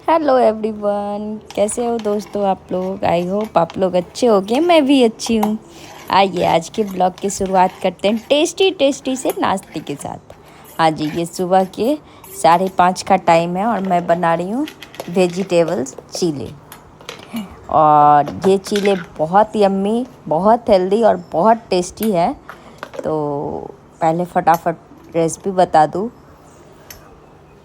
Hello everyone, कैसे हो दोस्तों आप लोग। आई होप आप लोग अच्छे होंगे, मैं भी अच्छी हूँ। आइए आज के ब्लॉग की शुरुआत करते हैं टेस्टी टेस्टी से नाश्ते के साथ। हाँ जी, ये सुबह के 5:30 का टाइम है और मैं बना रही हूँ वेजिटेबल्स चीले। और ये चीले बहुत यम्मी, बहुत हेल्दी और बहुत टेस्टी है। तो पहले फटाफट रेसिपी बता दूँ।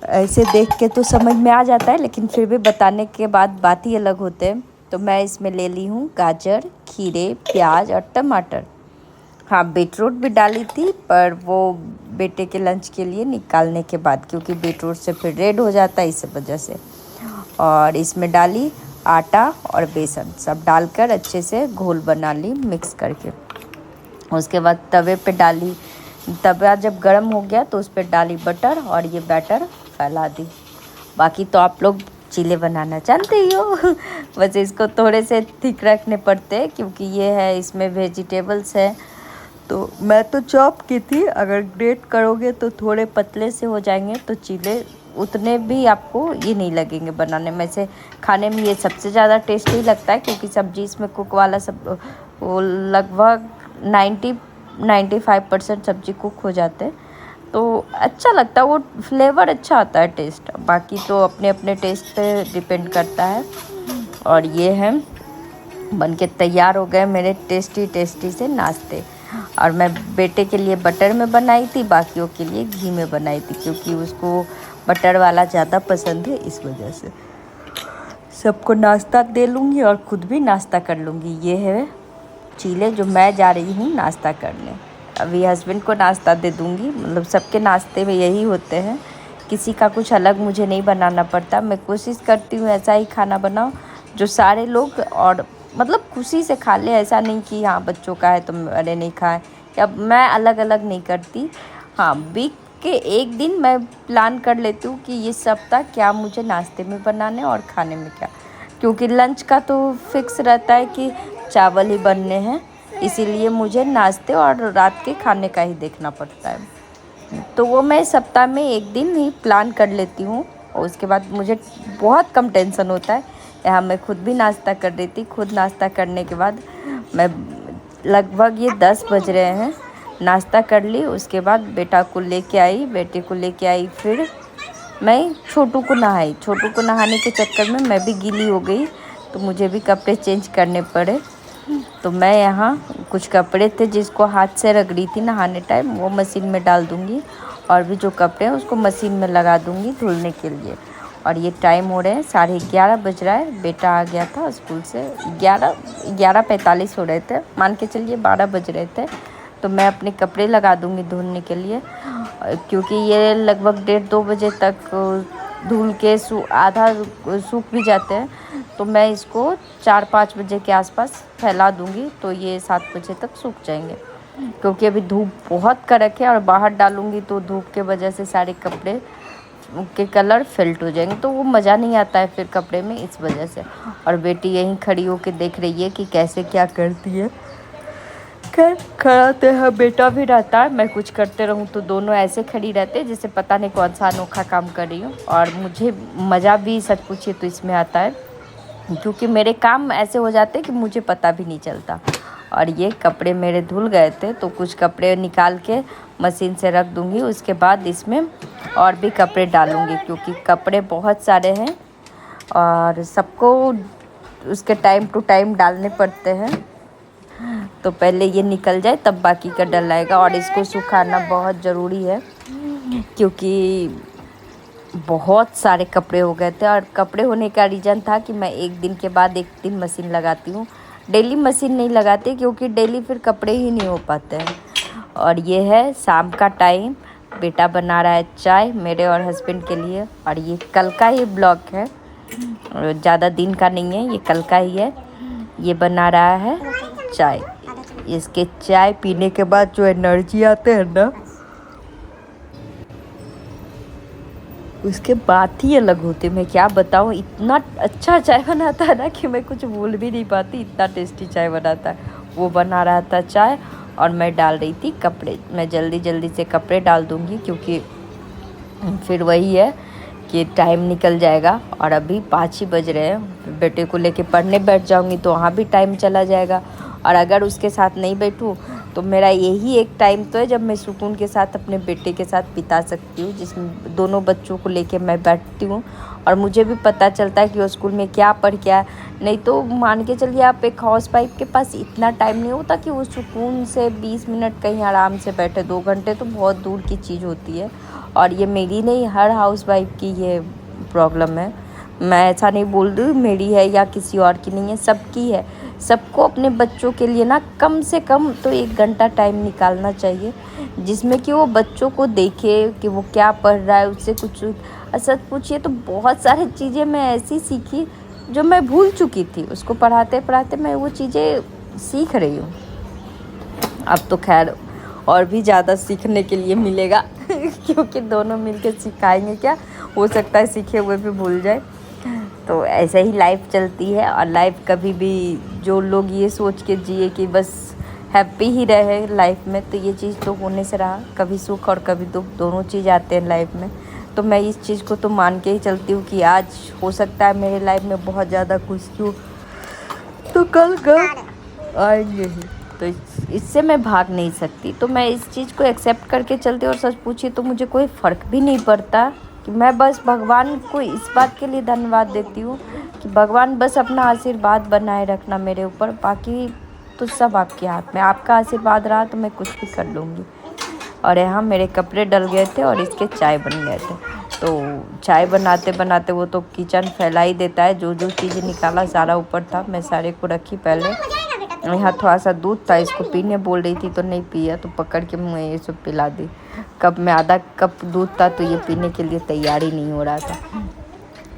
ऐसे देख के तो समझ में आ जाता है, लेकिन फिर भी बताने के बाद बात ही अलग होते हैं। तो मैं इसमें ले ली हूँ गाजर, खीरे, प्याज और टमाटर। हाँ, बीटरूट भी डाली थी, पर वो बेटे के लंच के लिए निकालने के बाद, क्योंकि बीटरूट से फिर रेड हो जाता है, इस वजह से। और इसमें डाली आटा और बेसन, सब डालकर अच्छे से घोल बना ली मिक्स करके। उसके बाद तवे पे डाली, तवा जब गर्म हो गया तो उस पर डाली बटर और ये बैटर फैला दी। बाकी तो आप लोग चीले बनाना जानते ही हो बस इसको थोड़े से थिक रखने पड़ते हैं, क्योंकि ये है, इसमें वेजिटेबल्स है। तो मैं तो चॉप की थी, अगर ग्रेट करोगे तो थोड़े पतले से हो जाएंगे, तो चीले उतने भी आपको ये नहीं लगेंगे बनाने में। से खाने में ये सबसे ज़्यादा टेस्टी लगता है, क्योंकि सब्जी इसमें कुक वाला सब वो लगभग 95% सब्जी कुक हो जाते हैं, तो अच्छा लगता है, वो फ्लेवर अच्छा आता है, टेस्ट। बाकी तो अपने अपने टेस्ट पे डिपेंड करता है। और ये है बन के तैयार हो गए मेरे टेस्टी टेस्टी से नाश्ते। और मैं बेटे के लिए बटर में बनाई थी, बाकियों के लिए घी में बनाई थी, क्योंकि उसको बटर वाला ज़्यादा पसंद है, इस वजह से। सबको नाश्ता दे लूँगी और ख़ुद भी नाश्ता कर लूँगी। ये है चीले जो मैं जा रही हूँ नाश्ता करने। अभी हस्बैंड को नाश्ता दे दूँगी, मतलब सबके नाश्ते में यही होते हैं, किसी का कुछ अलग मुझे नहीं बनाना पड़ता। मैं कोशिश करती हूँ ऐसा ही खाना बनाऊँ जो सारे लोग और मतलब खुशी से खा ले। ऐसा नहीं कि हाँ बच्चों का है तो अरे नहीं खाए, या मैं अलग अलग नहीं करती। हाँ, वीक के एक दिन मैं प्लान कर लेती हूँ कि ये सप्ताह क्या मुझे नाश्ते में बनाने और खाने में क्या, क्योंकि लंच का तो फिक्स रहता है कि चावल ही बनने हैं, इसीलिए मुझे नाश्ते और रात के खाने का ही देखना पड़ता है। तो वो मैं सप्ताह में एक दिन ही प्लान कर लेती हूँ, और उसके बाद मुझे बहुत कम टेंशन होता है। यहाँ मैं खुद भी नाश्ता कर रही थी, खुद नाश्ता करने के बाद मैं लगभग ये 10 बज रहे हैं, नाश्ता कर ली। उसके बाद बेटा को लेके आई, बेटे को लेके आई, फिर मैं छोटू को नहाई। छोटू को नहाने के चक्कर में मैं भी गीली हो गई, तो मुझे भी कपड़े चेंज करने पड़े। तो मैं यहाँ कुछ कपड़े थे जिसको हाथ से रगड़ी थी नहाने टाइम, वो मशीन में डाल दूँगी, और भी जो कपड़े हैं उसको मशीन में लगा दूँगी धुलने के लिए। और ये टाइम हो रहे हैं 11:30 बज रहा है। बेटा आ गया था स्कूल से, 11:45 हो रहे थे, मान के चलिए 12 बज रहे थे। तो मैं अपने कपड़े लगा दूँगी धुलने के लिए, क्योंकि ये लगभग 1:30-2 बजे तक धुल के आधा सूख भी जाते हैं। तो मैं इसको 4-5 बजे के आसपास फैला दूँगी, तो ये 7 बजे तक सूख जाएंगे, क्योंकि अभी धूप बहुत कड़क है, और बाहर डालूँगी तो धूप के वजह से सारे कपड़े के कलर फेल्ट हो जाएंगे, तो वो मज़ा नहीं आता है फिर कपड़े में, इस वजह से। और बेटी यहीं खड़ी होकर देख रही है कि कैसे क्या करती है। खैर, खड़ा तो है, बेटा भी रहता है, मैं कुछ करते रहूँ तो दोनों ऐसे खड़ी रहते हैं जैसे पता नहीं कौन सा अनोखा काम कर रही हूँ। और मुझे मज़ा भी सच पूछिए तो इसमें आता है, क्योंकि मेरे काम ऐसे हो जाते हैं कि मुझे पता भी नहीं चलता। और ये कपड़े मेरे धुल गए थे, तो कुछ कपड़े निकाल के मशीन से रख दूँगी। उसके बाद इसमें और भी कपड़े डालूँगी, क्योंकि कपड़े बहुत सारे हैं और सबको उसके टाइम टू टाइम डालने पड़ते हैं। तो पहले ये निकल जाए तब बाकी का डलाएगा। और इसको सुखाना बहुत ज़रूरी है, क्योंकि बहुत सारे कपड़े हो गए थे। और कपड़े होने का रीज़न था कि मैं एक दिन के बाद एक दिन मशीन लगाती हूँ, डेली मशीन नहीं लगाती, क्योंकि डेली फिर कपड़े ही नहीं हो पाते हैं। और ये है शाम का टाइम, बेटा बना रहा है चाय मेरे और हस्बैंड के लिए। और ये कल का ही ब्लॉग है, ज़्यादा दिन का नहीं है, ये कल का ही है। ये बना रहा है चाय। इसके चाय पीने के बाद जो एनर्जी आते हैं ना, उसके बात ही अलग होती है। मैं क्या बताऊँ, इतना अच्छा चाय बनाता है ना कि मैं कुछ बोल भी नहीं पाती, इतना टेस्टी चाय बनाता है। वो बना रहा था चाय और मैं डाल रही थी कपड़े। मैं जल्दी जल्दी से कपड़े डाल दूँगी, क्योंकि फिर वही है कि टाइम निकल जाएगा। और अभी 5 ही बज रहे हैं, बेटे को लेके पढ़ने बैठ जाऊंगी तो वहाँ भी टाइम चला जाएगा। और अगर उसके साथ नहीं बैठूँ तो मेरा यही एक टाइम तो है जब मैं सुकून के साथ अपने बेटे के साथ बिता सकती हूँ, जिसमें दोनों बच्चों को लेके मैं बैठती हूँ और मुझे भी पता चलता है कि वो स्कूल में क्या पढ़ के आया। नहीं तो मान के चलिए आप, एक हाउसवाइफ के पास इतना टाइम नहीं होता कि वो सुकून से 20 मिनट कहीं आराम से बैठे। 2 घंटे तो बहुत दूर की चीज़ होती है। और ये मेरी नहीं, हर हाउसवाइफ की ये प्रॉब्लम है। मैं ऐसा नहीं बोल रही हूँ मेरी है या किसी और की नहीं है, सबकी है। सबको अपने बच्चों के लिए ना कम से कम तो 1 घंटा टाइम निकालना चाहिए, जिसमें कि वो बच्चों को देखे कि वो क्या पढ़ रहा है, उससे कुछ। सच पूछिए तो बहुत सारी चीज़ें मैं ऐसी सीखी जो मैं भूल चुकी थी, उसको पढ़ाते पढ़ाते मैं वो चीज़ें सीख रही हूँ। अब तो खैर और भी ज़्यादा सीखने के लिए मिलेगा क्योंकि दोनों मिलकर सिखाएंगे, क्या हो सकता है सीखे हुए भी भूल जाए। तो ऐसे ही लाइफ चलती है। और लाइफ कभी भी, जो लोग ये सोच के जिए कि बस हैप्पी ही रहे लाइफ में, तो ये चीज़ तो होने से रहा। कभी सुख और कभी दुख दोनों चीज़ आते हैं लाइफ में। तो मैं इस चीज़ को तो मान के ही चलती हूँ कि आज हो सकता है मेरे लाइफ में बहुत ज़्यादा खुशी हो, तो कल आएंगे ही। तो इससे मैं भाग नहीं सकती, तो मैं इस चीज़ को एक्सेप्ट करके चलती हूँ। और सच पूछिए तो मुझे कोई फ़र्क भी नहीं पड़ता कि मैं बस भगवान को इस बात के लिए धन्यवाद देती हूँ कि भगवान बस अपना आशीर्वाद बनाए रखना मेरे ऊपर, बाकी तो सब आपके हाथ में। आपका आशीर्वाद रहा तो मैं कुछ भी कर लूँगी। और यहाँ मेरे कपड़े डल गए थे और इसके चाय बन गए थे। तो चाय बनाते बनाते वो तो किचन फैला ही देता है, जो जो चीज़ें निकाला सारा ऊपर था, मैं सारे को रखी पहले। यहाँ थोड़ा सा दूध था, इसको पीने बोल रही थी तो नहीं पिया, तो पकड़ के मैं ये सब पिला दी। कप में आधा कप दूध था तो ये पीने के लिए तैयार ही नहीं हो रहा था।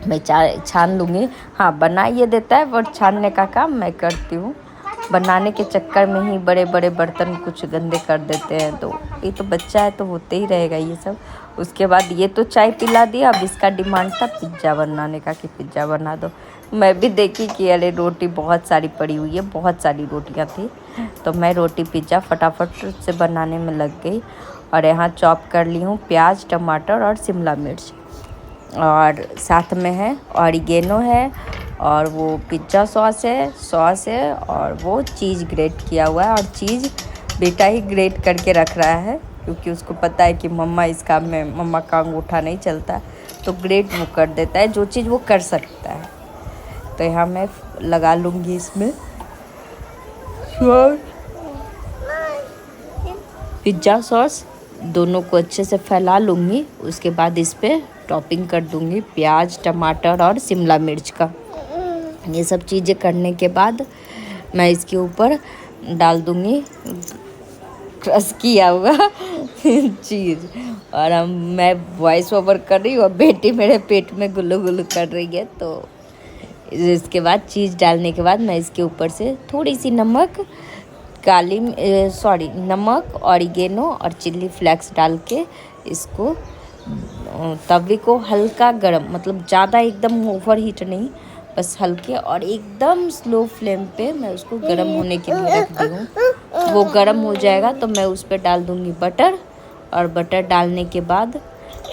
मैं चाय छान लूँगी। हाँ, बना ये देता है बट छानने का काम मैं करती हूँ। बनाने के चक्कर में ही बड़े बड़े बर्तन कुछ गंदे कर देते हैं। तो ये तो बच्चा है तो होते ही रहेगा ये सब। उसके बाद ये तो चाय पिला दिया। अब इसका डिमांड था पिज़्ज़ा बनाने का कि पिज़्ज़ा बना दो। मैं भी देखी कि अरे रोटी बहुत सारी पड़ी हुई है, बहुत सारी रोटियां थी, तो मैं रोटी पिज़्ज़ा फटाफट से बनाने में लग गई। और यहाँ चॉप कर ली हूँ प्याज, टमाटर और शिमला मिर्च, और साथ में है ऑरिगेनो है, और वो पिज़्ज़ा सॉस है, और वो चीज़ ग्रेट किया हुआ है। और चीज़ बेटा ही ग्रेट करके रख रहा है क्योंकि उसको पता है कि मम्मा इस काम में, मम्मा का अंगूठा नहीं चलता, तो ग्रेट वो कर देता है जो चीज़ वो कर सकता है। तो यहाँ मैं लगा लूँगी इसमें पिज़्ज़ा सॉस, दोनों को अच्छे से फैला लूँगी। उसके बाद इस पर टॉपिंग कर दूँगी प्याज, टमाटर और शिमला मिर्च का। ये सब चीज़ें करने के बाद मैं इसके ऊपर डाल दूँगी क्रश किया हुआ चीज़। और अब मैं वॉइस ओवर कर रही हूँ और बेटी मेरे पेट में गुल्लू गुल्लू कर रही है। तो इसके बाद चीज़ डालने के बाद मैं इसके ऊपर से थोड़ी सी नमक, नमक, ऑरिगेनो और चिल्ली फ्लेक्स डाल के इसको तवे को हल्का गरम, मतलब ज़्यादा एकदम ओवर हीट नहीं, बस हल्के और एकदम स्लो फ्लेम पे मैं उसको गरम होने के लिए रख दी हूँ। वो गरम हो जाएगा तो मैं उस पर डाल दूँगी बटर, और बटर डालने के बाद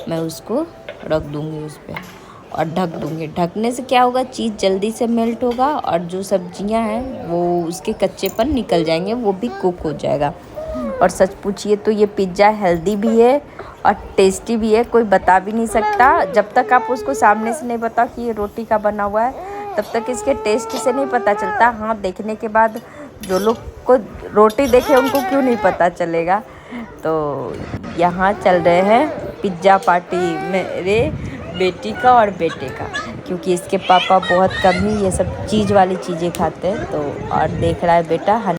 मैं उसको रख दूँगी उस पर और ढक दूँगी। ढकने से क्या होगा, चीज़ जल्दी से मेल्ट होगा और जो सब्जियां हैं वो उसके कच्चेपन निकल जाएंगे, वो भी कुक हो जाएगा। और सच पूछिए तो ये पिज़्ज़ा हेल्दी भी है और टेस्टी भी है, कोई बता भी नहीं सकता। जब तक आप उसको सामने से नहीं बताओ कि ये रोटी का बना हुआ है, तब तक इसके टेस्ट से नहीं पता चलता। हाँ, देखने के बाद जो लोग को रोटी देखे उनको क्यों नहीं पता चलेगा। तो यहाँ चल रहे हैं पिज़्ज़ा पार्टी मेरे बेटी का और बेटे का, क्योंकि इसके पापा बहुत कम ही ये सब चीज़ वाली चीज़ें खाते हैं। तो और देख रहा है बेटा